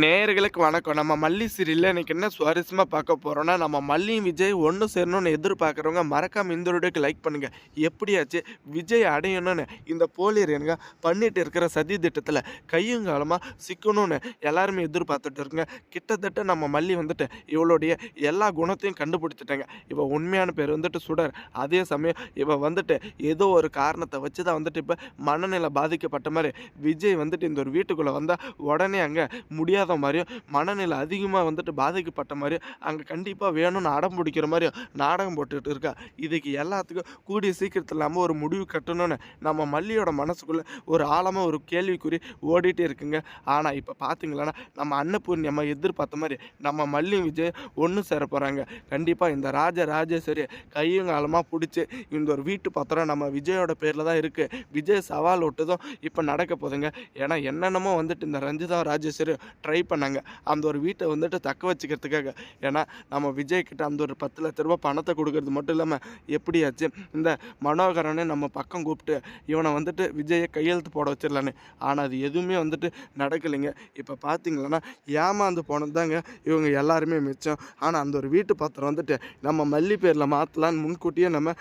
நேயர்களுக்கு வணக்கம். நம்ம மல்லி சீரியல்ல இன்னைக்கு என்ன சுவாரஸ்யமா பார்க்க போறோம்னா, நம்ம மல்லியும் விஜய் ஒண்ணு சேரணும்னு எதிர்பார்க்குறவங்க மறக்காம இந்த வீடியோக்கு லைக் பண்ணுங்க. எப்படியாச்சு விஜய் அடையணும்னு இந்த போலியருங்க பண்ணிட்டு இருக்கிற சதி திட்டத்துல கையும் காலுமா சிக்கணும்னு எல்லாருமே எதிர்பார்த்துட்டு இருக்குங்க. கிட்டத்தட்ட நம்ம மல்லி வந்துட்டு இவளுடைய எல்லா குணத்தையும் கண்டுபிடிச்சுட்டாங்க. இவ உண்மையான பேர் வந்துட்டு சுடர். அதே சமயம் இவ வந்துட்டு ஏதோ ஒரு காரணத்தை வச்சு தான் வந்துட்டு இப்ப மனநிலை பாதிக்கப்பட்ட மாரி விஜய் வந்துட்டு இந்த ஒரு வீட்டுக்குள்ள வந்தா உடனே அங்க முடியாத மாதிரியும் மனநிலை அதிகமாக வந்துட்டு பாதிக்கப்பட்ட மாதிரியும் அங்கே கண்டிப்பாக வேணும்னு அடம் பிடிக்கிற மாதிரியும் நாடகம் போட்டுக்கிட்டு இருக்கா. இதுக்கு எல்லாத்துக்கும் கூடிய சீக்கிரத்தில் இல்லாமல் ஒரு முடிவு கட்டணும்னு நம்ம மல்லியோட மனசுக்குள்ளே ஒரு ஆழமாக ஒரு கேள்விக்குறி ஓடிட்டே இருக்குங்க. ஆனால் இப்போ பார்த்தீங்களன்னா நம்ம அன்னபூர்ணி அம்மா எதிர்பார்த்த மாதிரி நம்ம மல்லி விஜய் ஒன்று சேர போகிறாங்க. கண்டிப்பாக இந்த ராஜேஸ்வரி கையும் காலமாக பிடிச்சி இந்த ஒரு வீட்டு பத்திரம் நம்ம விஜயோட பேரில் தான் இருக்குது. விஜய் சவால் விட்டதும் இப்போ நடக்க போகுதுங்க. ஏன்னா என்னென்னமோ வந்துட்டு இந்த ரஞ்சிதா ராஜேஸ்வரி ட்ரை பண்ணாங்க அந்த ஒரு வீட்டை வந்துட்டு தக்க வச்சுக்கிறதுக்காக. ஏன்னா நம்ம விஜய் கிட்ட அந்த ஒரு 10 லட்ச ரூபா பணத்தை கொடுக்கறது மட்டும் இல்லாமல் எப்படியாச்சு இந்த மனோகரனை நம்ம பக்கம் கூப்பிட்டு இவனை வந்துட்டு விஜயை கையெழுத்து போட வச்சிடலான்னு. ஆனால் அது எதுவுமே வந்துட்டு நடக்கலைங்க. இப்போ பார்த்தீங்களன்னா ஏமாந்து போனது தாங்க இவங்க எல்லாருமே மிச்சம். ஆனால் அந்த ஒரு வீட்டு பத்திரம் வந்துட்டு நம்ம மல்லி பேரில் மாற்றலான்னு முன்கூட்டியே நம்ம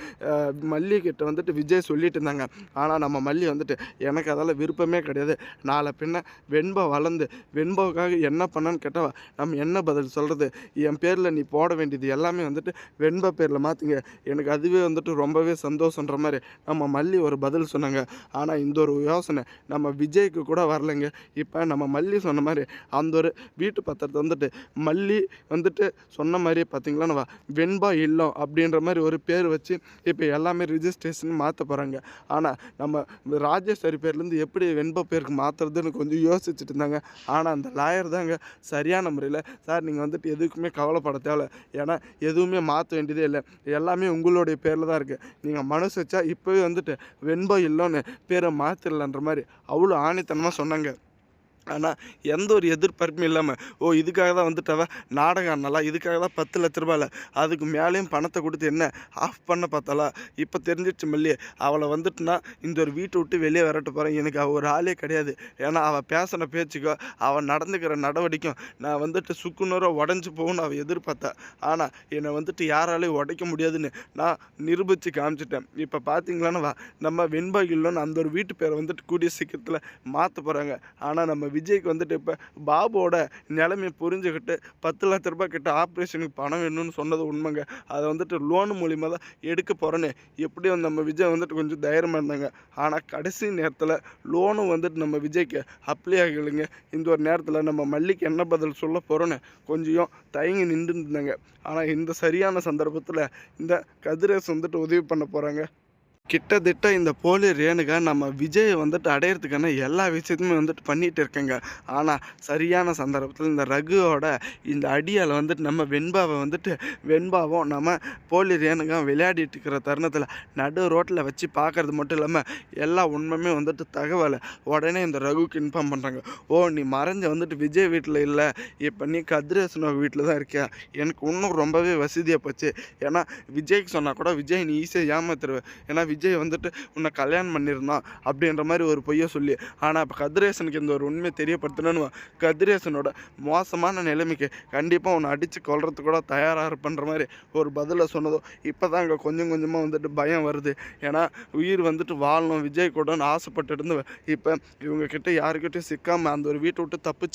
மல்லி கிட்ட வந்துட்டு விஜய் சொல்லிட்டு இருந்தாங்க. ஆனால் நம்ம மல்லி வந்துட்டு எனக்கு அதெல்லாம் விருப்பமே கிடையாது. நாளை பின்ன வெண்பா வளர்ந்து வெண்பாவுக்காக என்ன பண்ணான்னு கேட்டால் நம்ம என்ன பதில் சொல்கிறது? என் பேரில் நீ போட வேண்டியது எல்லாமே வந்துட்டு வெண்பா பேரில் மாற்றுங்க, எனக்கு அதுவே வந்துட்டு ரொம்பவே சந்தோஷன்ற மாதிரி நம்ம மல்லி ஒரு பதில் சொன்னாங்க. ஆனால் இந்த ஒரு யோசனை நம்ம விஜய்க்கு கூட வரலைங்க. இப்போ நம்ம மல்லி சொன்ன மாதிரி அந்த ஒரு வீட்டு பத்திரத்தை வந்துட்டு மல்லி வந்துட்டு சொன்ன மாதிரியே பார்த்திங்களா நம்ம வெண்பா இல்லம் அப்படின்ற மாதிரி ஒரு பேர் வச்சு இப்போ எல்லாமே ரிஜிஸ்ட்ரேஷன் மாற்ற போகிறாங்க. ஆனால் நம்ம ராஜேஸ்வரி பேர்லேருந்து எப்படி வெண்பா பேருக்கு மாற்றுறதுன்னு கொஞ்சம் யோசிச்சுட்டு இருந்தாங்க. ஆனால் அந்த லாயர் தாங்க சரியான முறையில் சார் நீங்கள் வந்துட்டு எதுக்குமே கவலைப்பட தேவை, ஏன்னா எதுவுமே மாற்ற வேண்டியதே இல்லை, எல்லாமே உங்களுடைய பேரில் தான் இருக்குது, நீங்கள் மனசு வச்சா இப்போவே வந்துட்டு வெண்பா இல்லைன்னு பேரை மாற்றிடலான்ற மாதிரி அவ்வளோ ஆணித்தனமாக சொன்னாங்க. ஆனால் எந்த ஒரு எதிர்பார்ப்பும் இல்லாமல் இதுக்காக தான் வந்துட்டவ நாடகம் ஆடினாலா, இதுக்காக தான் 10 லட்ச ரூபாயில் அதுக்கு மேலேயும் பணத்தை கொடுத்து என்ன ஆஃப் பண்ண பார்த்தாலா? இப்போ தெரிஞ்சிடுச்சு மல்லியே அவளை வந்துட்டுனா இந்த ஒரு வீட்டை விட்டு வெளியே விரட்ட போகிறேன், எனக்கு அவள் ஒரு ஆளே கிடையாது. ஏன்னா அவள் பேசின பேச்சுக்கோ அவள் நடந்துக்கிற நடவடிக்கும் நான் வந்துட்டு சுக்குநூறாக உடஞ்சி போகணும்னு அவள் எதிர்பார்த்தா. ஆனால் என்னை வந்துட்டு யாராலையும் உடைக்க முடியாதுன்னு நான் நிரூபித்து காமிச்சிட்டேன். இப்போ பார்த்தீங்களான்னா நம்ம வெண்பாகில்லோன்னு அந்த ஒரு வீட்டு பேரை வந்துட்டு கூடிய சீக்கிரத்தில் மாற்ற போகிறாங்க. ஆனால் நம்ம விஜய்க்கு வந்துட்டு இப்போ பாபுவோட நிலைமையை புரிஞ்சுக்கிட்டு 10 லட்ச ரூபாய் கிட்ட ஆப்ரேஷனுக்கு பணம் வேணும்னு சொன்னது உண்மைங்க. அதை வந்துட்டு லோன் மூலிமா தான் எடுக்க போகிறேன்னு எப்படியும் நம்ம விஜய் வந்துட்டு கொஞ்சம் தைரியமாக இருந்தாங்க. ஆனால் கடைசி நேரத்தில் லோனும் வந்துட்டு நம்ம விஜய்க்கு அப்ளை ஆகலைங்க. இந்த ஒரு நேரத்தில் நம்ம மல்லிக்கு என்ன பதில் சொல்ல போகிறோன்னு கொஞ்சம் தயங்கி நின்று இருந்தாங்க. ஆனால் இந்த சரியான சந்தர்ப்பத்தில் இந்த கதிரேஷ் வந்துட்டு உதவி பண்ண போகிறாங்க. கிட்டத்தட்ட இந்த போலி ரேணுகா நம்ம விஜயை வந்துட்டு அடையிறதுக்கான எல்லா விஷயத்தையுமே வந்துட்டு பண்ணிகிட்டு இருக்கேங்க. ஆனால் சரியான சந்தர்ப்பத்தில் இந்த ரகுவோட இந்த அடியால் வந்துட்டு நம்ம வெண்பாவும் நம்ம போலி ரேணுகா விளையாடிட்டு இருக்கிற தருணத்தில் நடு ரோட்டில் வச்சு பார்க்குறது மட்டும் இல்லாமல் எல்லா உண்மையுமே வந்துட்டு தகவலை உடனே இந்த ரகுக்கு இன்ஃபார்ம் பண்ணுறாங்க. நீ மறைஞ்ச வந்துட்டு விஜய் வீட்டில் இல்லை, இப்போ நீ கதிரேசனோ வீட்டில் தான் இருக்கியா? எனக்கு இன்னும் ரொம்பவே வசதியாக போச்சு. ஏன்னா விஜய்க்கு சொன்னால் கூட விஜய் நீ ஈஸியாக ஏமாத்துருவேன், ஏன்னா விஜய் வந்துட்டு உன்னை கல்யாணம் பண்ணியிருந்தான் அப்படின்ற மாதிரி ஒரு பொய்யை சொல்லி. ஆனால் இப்போ கதிரேசனுக்கு இந்த ஒரு உண்மையை தெரியப்படுத்தணும்னு கதிரேசனோட மோசமான நிலைமைக்கு கண்டிப்பாக உன்னை அடித்து கொல்றதுக்கு கூட தயாராக இருப்பன்ற மாதிரி ஒரு பதிலை சொன்னதும் இப்போ தான் அங்கே கொஞ்சம் கொஞ்சமாக வந்துட்டு பயம் வருது. ஏன்னா உயிர் வந்துட்டு வாழணும் விஜய் கூடன்னு ஆசைப்பட்டு இருந்து இப்போ இவங்கக்கிட்ட யாருக்கிட்டையும் சிக்காமல் அந்த ஒரு வீட்டை விட்டு தப்பிச்ச